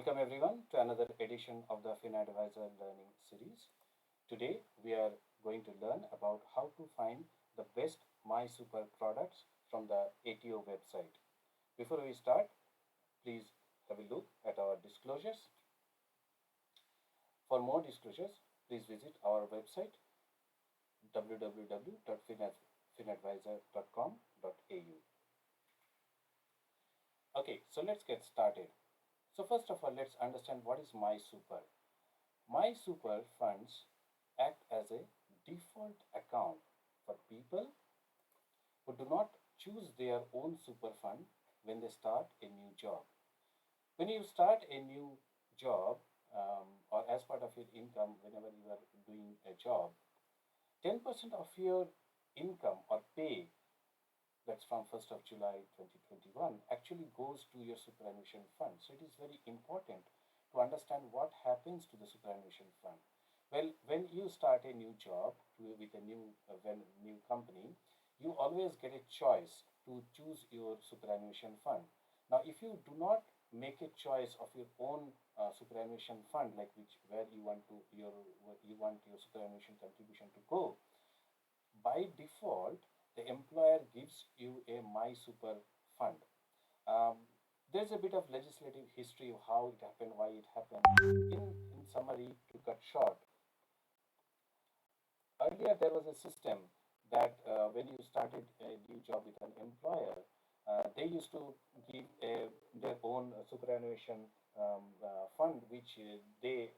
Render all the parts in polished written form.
Welcome everyone to another edition of the FinAdvisor Learning Series. Today we are going to learn about how to find the best MySuper products from the ATO website. Before we start, please have a look at our disclosures. For more disclosures, please visit our website www.finadvisor.com.au. Okay, so let's get started. So first of all, let's understand what is MySuper. MySuper funds act as a default account for people who do not choose their own super fund when they start a new job. When you start a new job or as part of your income, whenever you are doing a job, 10% of your income or pay, that's from 1st of July 2021, actually goes to your superannuation fund. So it is very important to understand what happens to the superannuation fund. Well, when you start a new job with a new company, you always get a choice to choose your superannuation fund. Now, if you do not make a choice of your own superannuation fund, like where you want your superannuation contribution to go, by default, the employer gives you a MySuper fund. Um, there's a bit of legislative history of how it happened, why it happened. In summary, to cut short, earlier there was a system that when you started a new job with an employer, they used to give their own superannuation fund, which they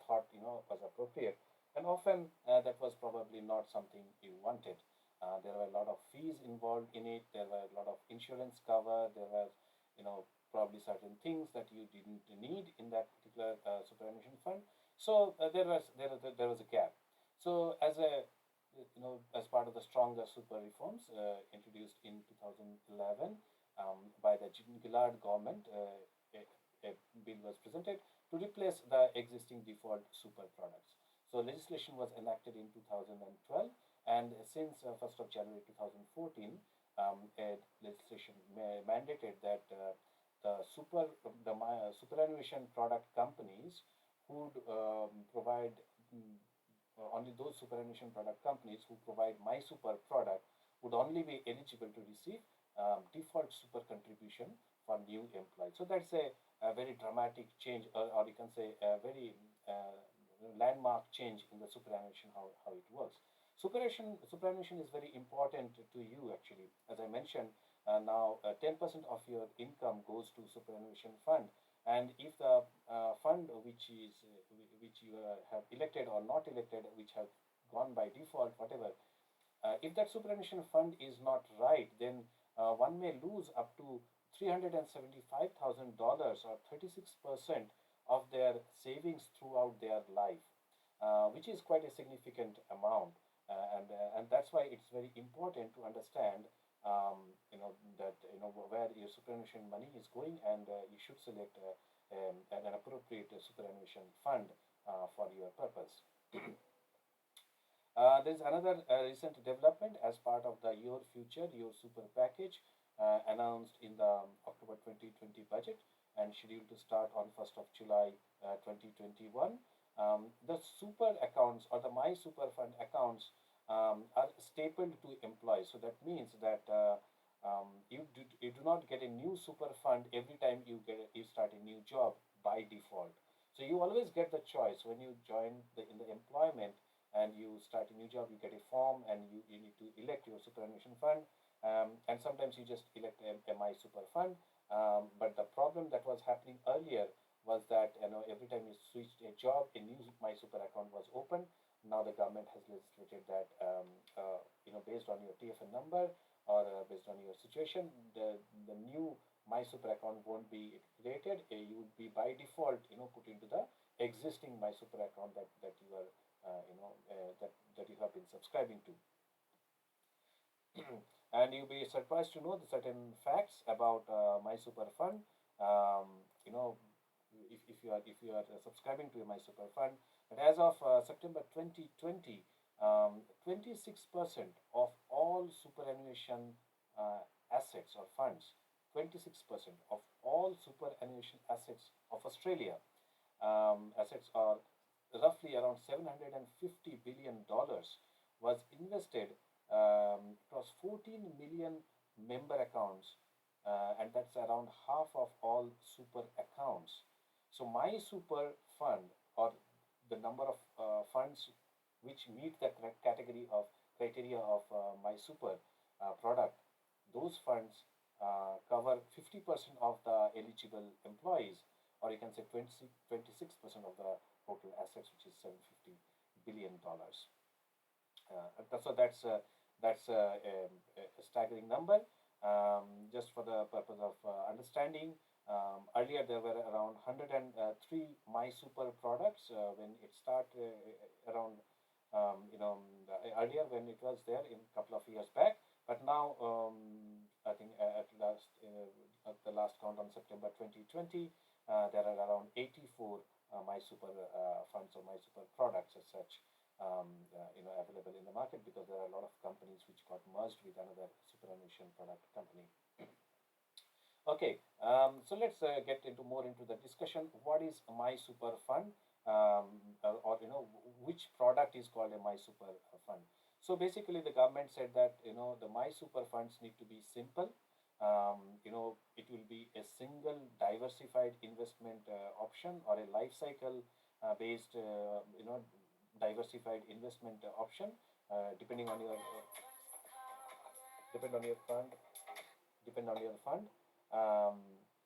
thought was appropriate, and often that was probably not something you wanted. There were a lot of fees involved in it. There were a lot of insurance cover. There were probably certain things that you didn't need in that particular superannuation fund. So there was a gap. So as part of the stronger super reforms introduced in 2011 by the Gillard government, a bill was presented to replace the existing default super products. So legislation was enacted in 2012, and since 1st of January 2014, a legislation mandated that the superannuation product companies would provide only those superannuation product companies who provide MySuper product would only be eligible to receive default super contribution for new employees. So that's a very dramatic change, or you can say a very landmark change in the superannuation, how it works. Superannuation is very important to you actually. As I mentioned, now 10% of your income goes to superannuation fund, and if the fund which you have elected or not elected, which have gone by default, whatever, if that superannuation fund is not right, then one may lose up to $375,000 or 36% of their savings throughout their life, which is quite a significant amount. And that's why it's very important to understand that where your superannuation money is going, and you should select an appropriate superannuation fund for your purpose. There is another recent development as part of the Your Future, Your Super package announced in the October 2020 budget and scheduled to start on 1st of July 2021. The super accounts or the MySuper fund accounts are stapled to employees. So that means that you do not get a new super fund every time you start a new job by default. So you always get the choice when you join in the employment and you start a new job. You get a form and you need to elect your superannuation fund, and sometimes you just elect a MySuper fund. But the problem that was happening earlier was that every time you switched a job, a new MySuper account was opened. Now the government has legislated that based on your TFN number or based on your situation, the new MySuper account won't be created. You would be by default put into the existing MySuper account that you are that you have been subscribing to. And you'll be surprised to know the certain facts about MySuper fund. You know, if you are subscribing to a MySuper fund, but as of September 2020, 26% of all superannuation assets or funds, 26% of all superannuation assets of Australia. Assets are roughly around $750 billion was invested across 14 million member accounts, and that's around half of all super accounts. So my super fund, or the number of funds which meet the category of criteria of my super product, those funds cover 50% of the eligible employees, or you can say 26% of the total assets, which is $750 billion. So that's a staggering number. Just for the purpose of understanding, earlier there were around 103 MySuper products when it started around earlier when it was there in a couple of years back. But now I think at the last count on September 2020, there are around 84 MySuper funds or MySuper products as such available in the market, because there are a lot of companies which got merged with another superannuation product company. Okay, so let's get into more into the discussion. What is a MySuper fund, or which product is called a MySuper fund? So basically, the government said that the MySuper funds need to be simple. It will be a single diversified investment option, or a life cycle based diversified investment option, depending on your depend on your fund depend on your fund, um,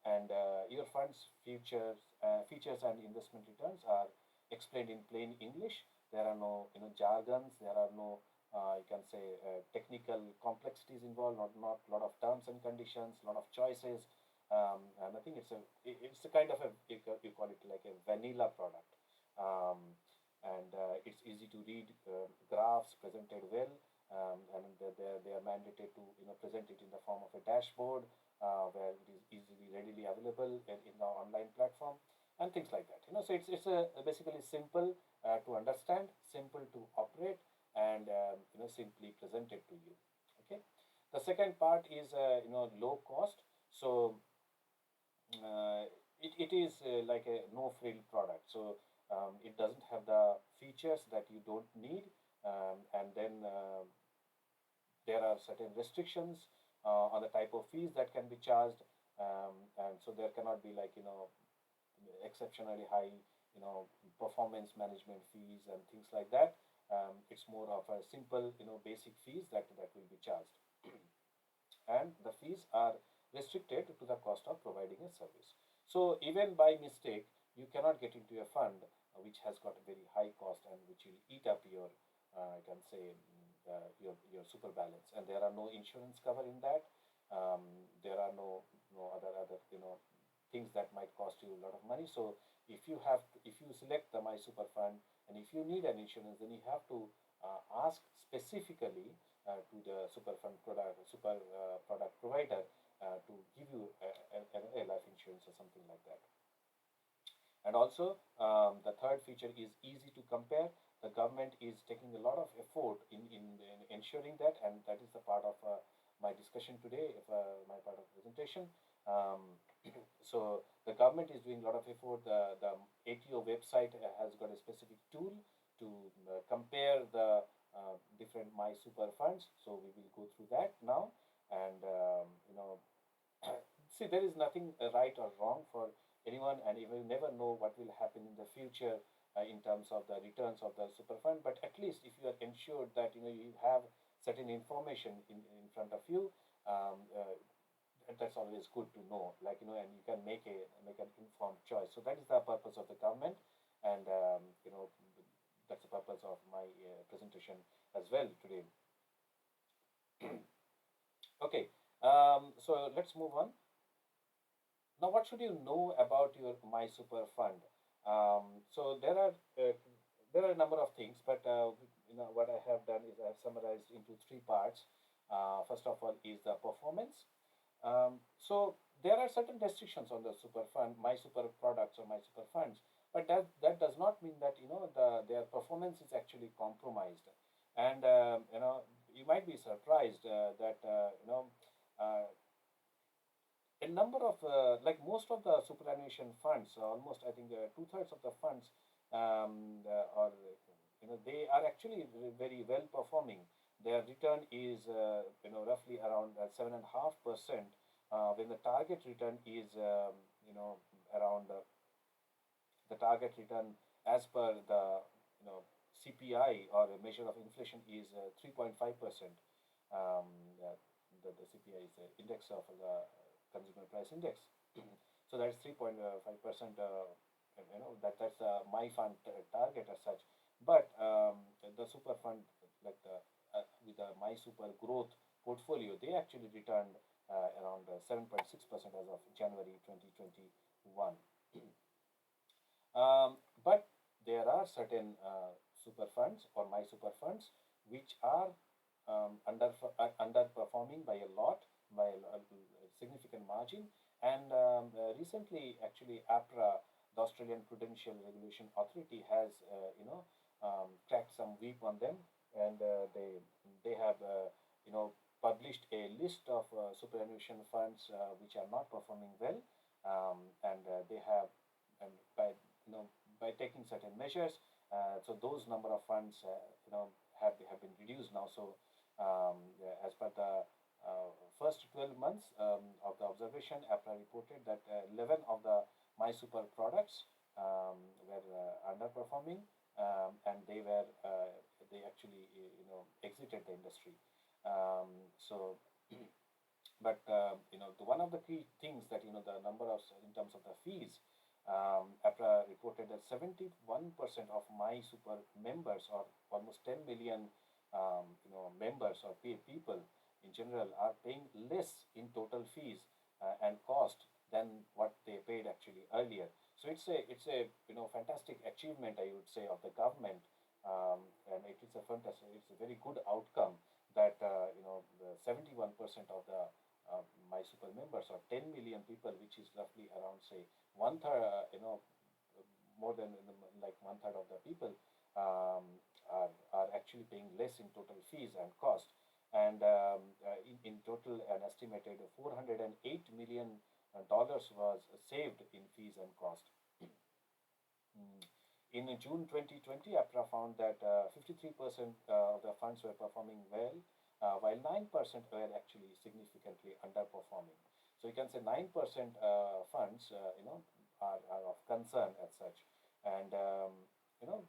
and your fund's features and investment returns are explained in plain English. There are no jargons. There are no you can say technical complexities involved. Not lot of terms and conditions. Lot of choices. And I think it's a kind of you call it like a vanilla product. Um, and it's easy to read, graphs presented well, and they are mandated to present it in the form of a dashboard where it is easily readily available in the online platform, and things like that. So it's a basically simple to understand, simple to operate, and simply presented to you. Okay. The second part is low cost. So it is like a no frill product. So it doesn't have the features that you don't need, and then there are certain restrictions on the type of fees that can be charged, and so there cannot be like exceptionally high performance management fees and things like that. It's more of a simple basic fees that will be charged, and the fees are restricted to the cost of providing a service. So even by mistake, you cannot get into a fund which has got a very high cost and which will eat up your, I can say, your super balance. And there are no insurance cover in that. There are no other things that might cost you a lot of money. So if you select the My Super Fund, and if you need an insurance, then you have to ask specifically to the super product provider to give you a life insurance or something like that. And also, the third feature is easy to compare. The government is taking a lot of effort in ensuring that, and that is the part of my discussion today, my part of the presentation. So the government is doing a lot of effort. The ATO website has got a specific tool to compare the different My Super funds. So we will go through that now, and see, there is nothing right or wrong for anyone, and you will never know what will happen in the future in terms of the returns of the super fund. But at least if you are ensured that you have certain information in front of you, that's always good to know. Like and you can make an informed choice. So that is the purpose of the government, and that's the purpose of my presentation as well today. Okay, so let's move on. Now, what should you know about your My Super Fund? So there are a number of things, but what I have done is I have summarized into three parts. First of all, is the performance. So there are certain restrictions on the super fund, My Super Products or My Super Funds, but that does not mean that their performance is actually compromised. And you might be surprised that uh, a number of like most of the superannuation funds, almost I think two-thirds of the funds are they are actually very well performing. Their return is roughly around 7.5%, when the target return is around the target return as per the CPI, or a measure of inflation, is 3.5%. Um, uh, the CPI is the index of the consumer price index. So that's 3.5%. That's my fund target as such. But the super fund, like with the my super growth portfolio, they actually returned around 7.6% as of January 2021. But there are certain super funds or my super funds which are underperforming by a lot, by a significant margin. And recently, actually, APRA, the Australian Prudential Regulation Authority, has cracked some whip on them, and they have published a list of superannuation funds which are not performing well, and they have, and you know by taking certain measures, so those number of funds have been reduced now. So as per the first 12 months of the observation, APRA reported that 11 of the MySuper products were underperforming, and they actually exited the industry. So but one of the key things that the number of, in terms of the fees, APRA reported that 71% of my super members, or almost 10 million members or people in general, are paying less in total fees and cost than what they paid actually earlier. So it's a fantastic achievement, I would say, of the government, and it is a fantastic, it's a very good outcome that the 71% of the my super members, or 10 million people, which is roughly around, say, one third, more than like one third of the people, are actually paying less in total fees and cost. And in total, an estimated $408 million was saved in fees and cost. Mm. In June 2020, APRA found that 53% of the funds were performing well, while 9% were actually significantly underperforming. So you can say 9% funds, are of concern as such. And you know,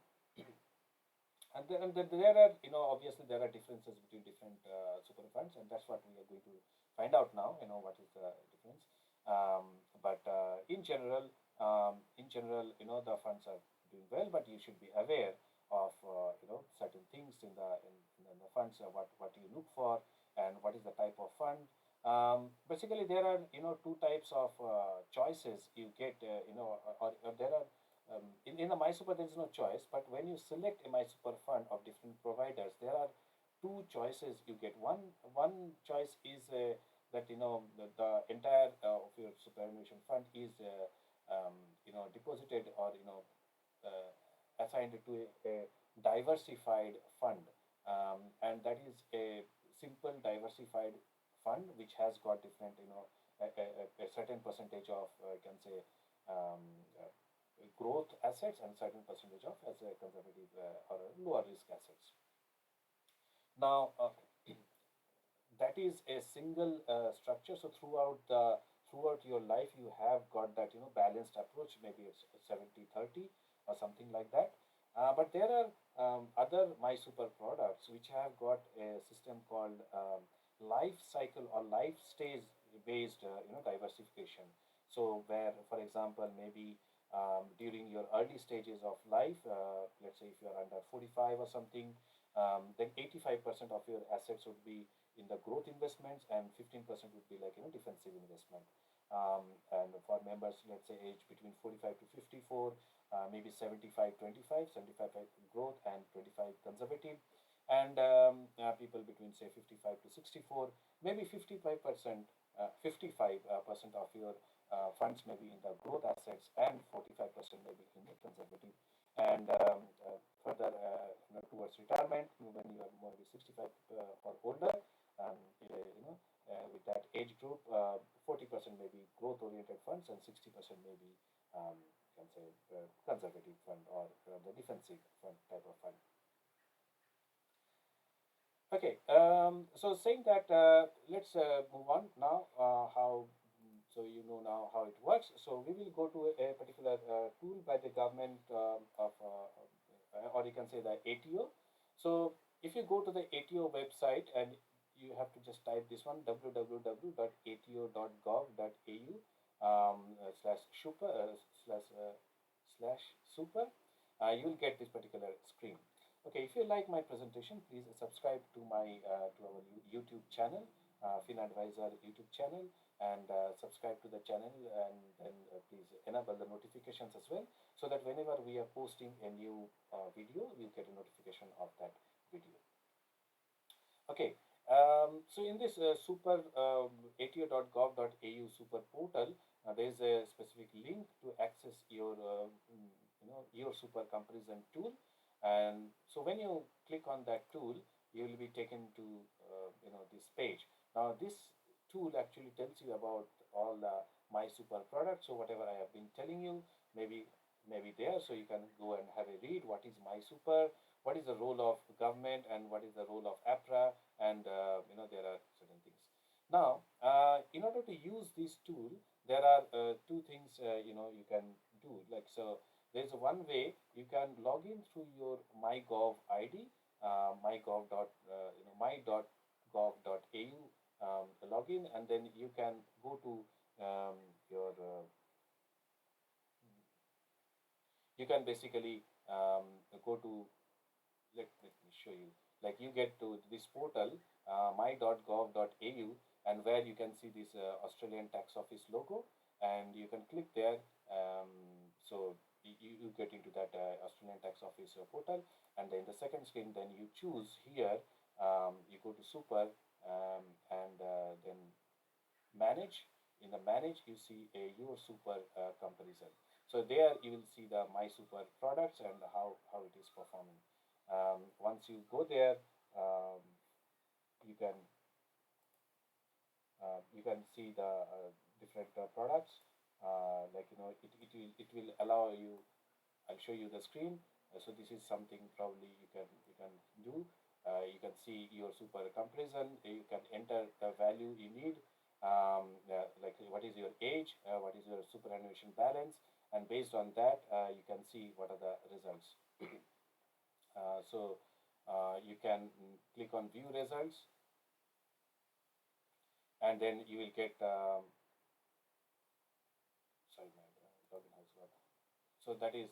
and there are, obviously there are differences between different super funds, and that's what we are going to find out now. What is the difference? But in general, the funds are doing well, but you should be aware of certain things in the funds. What you look for, and what is the type of fund. Basically, there are two types of choices you get. Or there are in the MySuper, there is no choice, but when you select a MySuper fund of different providers, there are two choices you get. One choice is that the entire of your superannuation fund is deposited, or assigned to a diversified fund, and that is a simple diversified fund which has got different, a certain percentage of, I can say, um, uh, growth assets, and certain percentage of, as a conservative or a lower risk assets. Now, that is a single structure. So throughout your life, you have got that balanced approach. Maybe it's 70/30 or something like that. But there are other MySuper products which have got a system called life cycle or life stage based diversification. So where, for example, maybe during your early stages of life, let's say if you are under 45 or something, then 85% of your assets would be in the growth investments, and 15% would be like defensive investment. And for members, let's say age between 45 to 54, maybe 75/25, 75 growth and 25 conservative. And people between, say, 55 to 64, maybe 55%, 55% of your funds may be in the growth assets, and 45% may be in the conservative. And further, towards retirement, when you are more than 65 or older, um, you know, with that age group, 40% may be growth-oriented funds and 60% may be, you can say, conservative fund or the defensive fund type of fund. Okay, so saying that, let's move on now. How so you know now how it works. So we will go to a particular tool by the government or you can say the ATO. So if you go to the ATO website and you have to just type this one www.ato.gov.au slash super slash super, you will get this particular screen. Okay, if you like my presentation, please subscribe to my to our YouTube channel, Fin Advisor YouTube channel, and subscribe to the channel, and then please enable the notifications as well, so that whenever we are posting a new video, you get a notification of that video. Okay, so in this super ato.gov.au super portal, there is a specific link to access your your super comparison tool, and so when you click on that tool, you will be taken to this page. Now this tool actually tells you about all the MySuper products. So whatever I have been telling you, maybe there, so you can go and have a read. What is MySuper? What is the role of government and what is the role of APRA? And there are certain things. Now, in order to use this tool, there are two things you can do. Like so, there's one way you can log in through your MyGov ID, my.gov.au login, and then you can go to your you can basically go to let me show you, like you get to this portal my.gov.au, and where you can see this Australian Tax Office logo, and you can click there. So you get into that Australian Tax Office portal, and then the second screen, then you choose here, you go to super, and then manage. In the manage, you see a your super comparison. So there you will see the MySuper products and how it is performing. Once you go there, you can see the different products. Like it will allow you. I'll show you the screen. So this is something probably you can do. You can see your super comparison. You can enter the value you need. Like what is your age, what is your superannuation balance, and based on that, you can see what are the results. So you can click on view results, and then you will get. Sorry, my login has got. So that is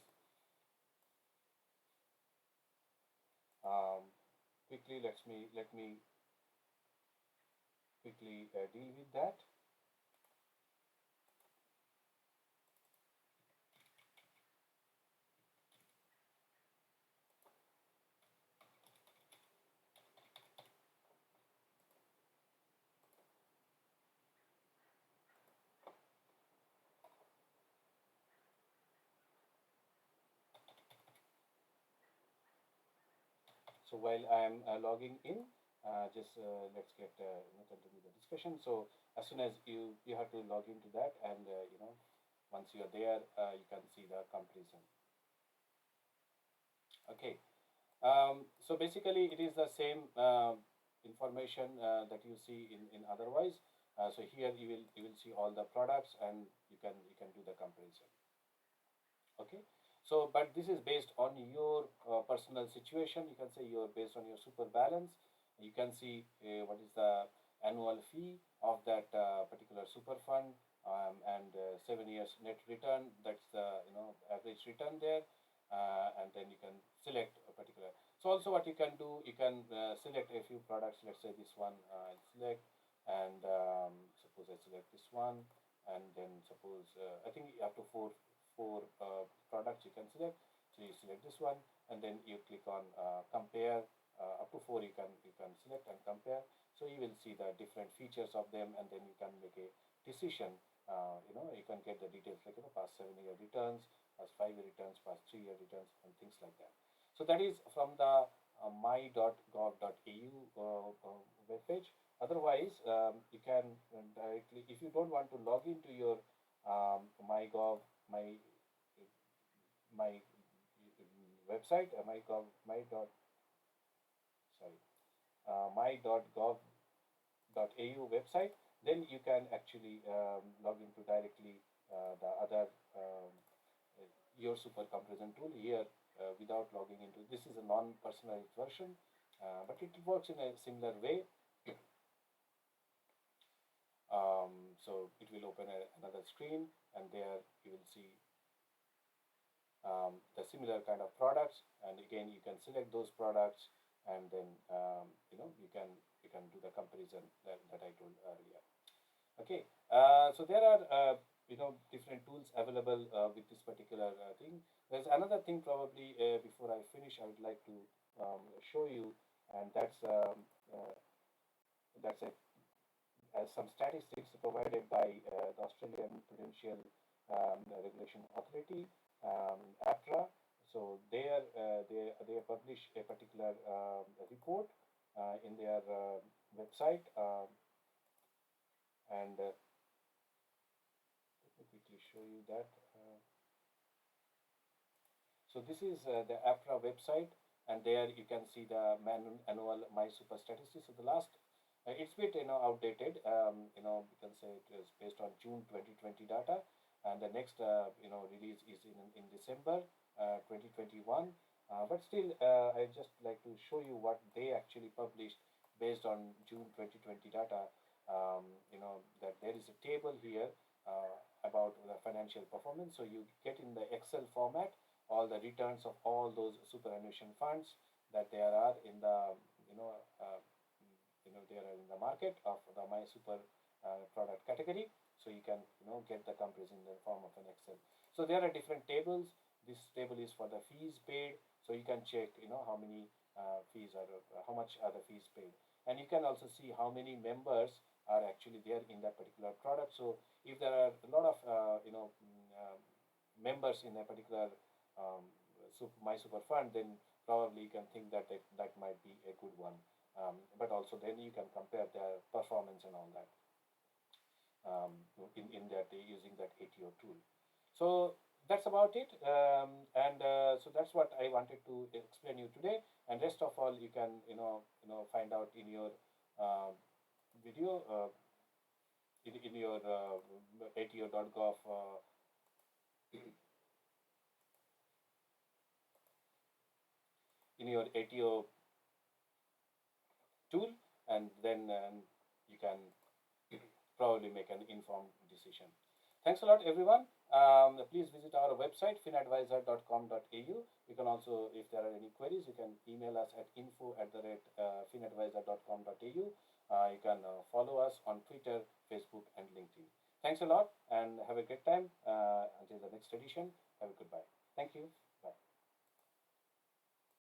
quickly. Let me quickly deal with that. So while I am logging in, just let's get continue the discussion. So as soon as you have to log into that, and once you are there, you can see the comparison. Okay. So basically, it is the same information that you see in otherwise. So here you will see all the products, and you can do the comparison. Okay, so but this is based on your personal situation. You can say you're based on your super balance. You can see what is the annual fee of that particular super fund, and 7 years net return. That's the average return there, and then you can select a particular. So also what you can do, you can select a few products. Let's say this one I'll select, and suppose I select this one, and then suppose I think up to four products you can select. So you select this one, and then you click on compare. Up to four you can select and compare. So you will see the different features of them, and then you can make a decision. You can get the details like past 7 year returns, past 5 year returns, past 3 year returns, and things like that. So that is from the my.gov.au web page. Otherwise, you can directly, if you don't want to log into your MyGov, my website, MyGov, my dot, sorry, my.gov.au website, then you can actually log into directly the other your super comparison tool here without logging into. This is a non-personalized version, but it works in a similar way. So it will open another screen, and there you will see the similar kind of products, and again you can select those products, and then you can do the comparison that I told earlier. Okay, so there are different tools available with this particular thing. There's another thing probably before I finish I would like to show you, and that's a some statistics provided by the Australian Prudential Regulation Authority, APRA. So they publish a particular report in their website, and let me quickly show you that. So this is the APRA website, and there you can see the annual MySuper statistics. So the last, it's a bit outdated. You can say it is based on June 2020 data, and the next release is in December 2021. But still, I just like to show you what they actually published based on June 2020 data. That there is a table here about the financial performance. So you get in the Excel format all the returns of all those superannuation funds that there are in the there are in the market of the MySuper product category. So you can get the comparison in the form of an Excel. So there are different tables. This table is for the fees paid. So you can check how many fees are how much are the fees paid, and you can also see how many members are actually there in that particular product. So if there are a lot of members in a particular um, MySuper fund, then probably you can think that that might be a good one. But also then you can compare their performance and all that in that using that ATO tool. So that's about it, and so that's what I wanted to explain you today. And rest of all, you can find out in your video in your ATO.gov in your ATO tool, and then you can probably make an informed decision. Thanks a lot, everyone. Please visit our website, finadvisor.com.au. You can also, if there are any queries, you can email us at info@finadvisor.com.au. You can follow us on Twitter, Facebook, and LinkedIn. Thanks a lot, and have a great time. Until the next edition, have a goodbye. Thank you.